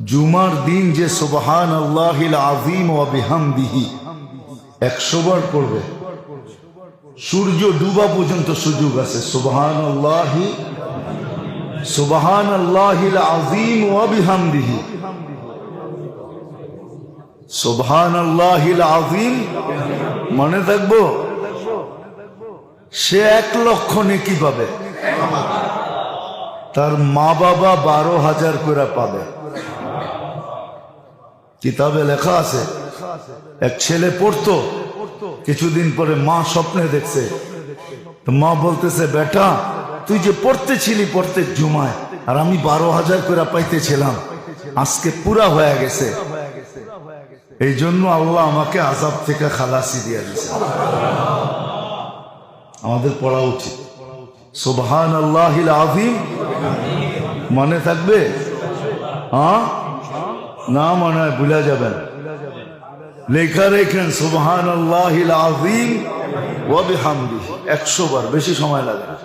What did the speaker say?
জুমার দিন যে সুবহানাল্লাহিল আযীম ওয়া বিহামদিহি 100 বার পড়বে, সূর্য ডুবা পর্যন্ত সুযোগ আছে। সুবহানাল্লাহিল আযীম ওয়া বিহামদিহি, সুবহানাল্লাহিল আযীম মনে থাকবো। সে 1 লক্ষ নেকি পাবে, তার মা বাবা 12,000 করে পাবে। কিতাবে লেখা আছে, এক ছেলে পড়তো, কিছুদিন পরে মা স্বপ্নে দেখছে, তো মা বলতেছে, বেটা তুই যে পড়তেছিলি প্রত্যেক জুমায়, আর আমি 12,000 করে পাইতেছিলাম, আজকে পুরা হয়ে গেছে, এই জন্য আল্লাহ আমাকে আযাব থেকে খালাসি দিয়ে দিয়েছে। আমাদের পড়া উচিত। সুবহানাল্লাহিল আযীম মনে থাকবে? হ্যাঁ না মনে হয় ভুলে যাবেন, লেখা রেখেন সুবহানাল্লাহিল আযীম ওয়া বিহামদিহি 100 বার, বেশি সময় লাগে না।